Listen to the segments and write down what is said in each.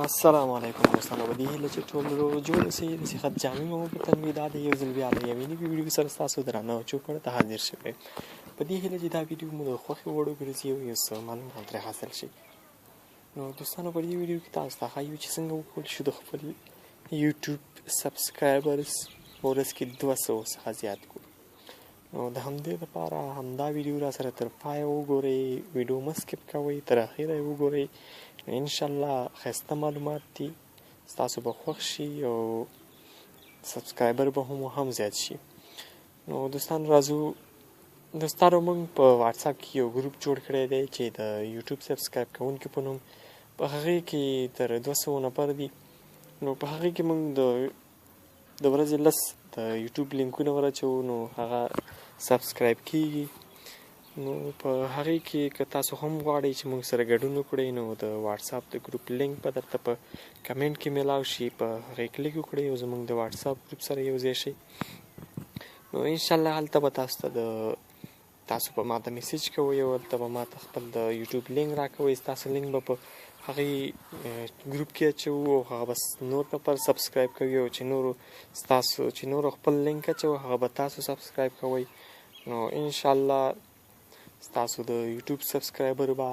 السلام علیکم دوستانو، په دې هیله چې ټول جوړ اوسئ. د صحت جامع مو په تنوي دا د یو ځل بیا د یوې نوې ویډیو سره ستاسو درانه چوپړ ته حاضر شوی. په دې هیله چې دا ویډیو مو د خوښې وړ وګرځي او یو څه معلومات ترې حاصل شي. نو دوستانو، په دې ویډیو کې تاسو ته ښایو چې څنګه وکولی شو د خپل یوټیوب سبسکرایبرز په ورځ کې 200 څخه زیات کړو. نو د همدې لپاره همدا ویډیو را سره تر پایه وګورئ، ویډیو مه سکپ کوئ، تر اخره یې وګورئ. انشاءالله ښایسته معلومات دي، ستاسو به خوښ شي او سبسکرایبر به هم زیات شي. نو دوستانو موږ په واتساپ کې یو ګروپ جوړ کړی دی چې د یوټیوب سبسکرایب کوونکو په نوم. په هغې کې تر 200 نفر دي. نو په هغې کې موږ د ورځې 10 د یوټیوب لینکونه ورچوو، نو هغه سبسکرایب کیږي. نو په هغې کې که تاسو هم غواړئ چې موږ سره ګډون وکړئ، نو د واتساپ د ګروپ لینک به درته په کمنټ کې میلاو شي، په هغې کلیک وکړئ او زموږ د واتساپ ګروپ سره یوځای شئ. نو انشاءالله هلته به تاسو به ماته میسیج کوئ او هلته به ماته خپل د یوټیوب لینک راکوئ. ستاسو لینک به په هغې ګروپ کې اچوو او هغه به نور نفر سبسکرایب کوي، او چې نورو خپل لینک اچوو هغه به تاسو سبسکرایب کوئ. نو انشاءالله ستاسو د یوټیوب سبسکرایبر به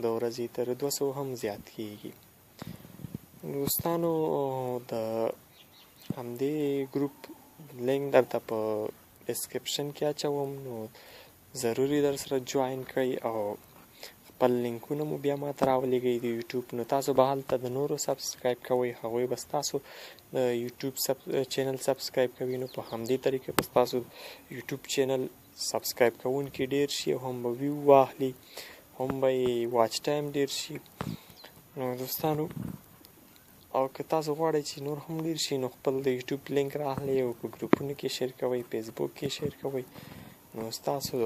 د ورځې تر 200 هم زیات کیږي. دوستانو، د همدې ګروپ لینک درته په ډسکرپشن کې اچوم، نو ضروري در سره جوین کړئ او خپل لینکونه مو بیا ماته راولېږئ د یوټیوب. نو تاسو به هلته د نورو سبسکرایب کوئ، هغوی به ستاسو د یوټیوب چینل سبسکرایب کوي. نو په همدې طریقه به ستاسو یوټیوب چینل سبسکرایب کوونکي ډیر شي، هم به ویو واخلي، هم به یې واچ ټایم ډیر شي. نو دوستانو، او که تاسو غواړئ چې نور هم ډیر شي، نو خپل د یوټیوب لینک رااخلئ او په ګروپونو کې شیر کوئ، فیسبوک کې شیر کوئ. نو ستاسو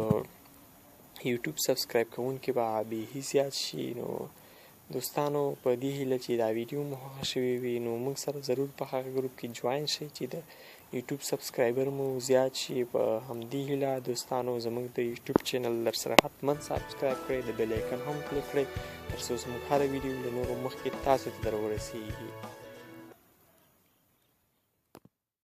یوټیوب سبسکرایب کوونکي به بیخي زیات شي. نو دوستانو، په دې هیله چې دا ویډیو مو خوښه شوې وي، نو موږ سره ضرور په هغه ګروپ کې جوین شئ چې د یوټیوب سبسکرایبر مو زیات شي. په همدې هیله دوستانو، زموږ د یوټیوب چینل در سره حتما سبسکرایب کړئ، د بیل ایکن هم کلیک کړئ، تر څو زموږ هره ویډیو له نورو مخکې تاسو ته در ورسیږي.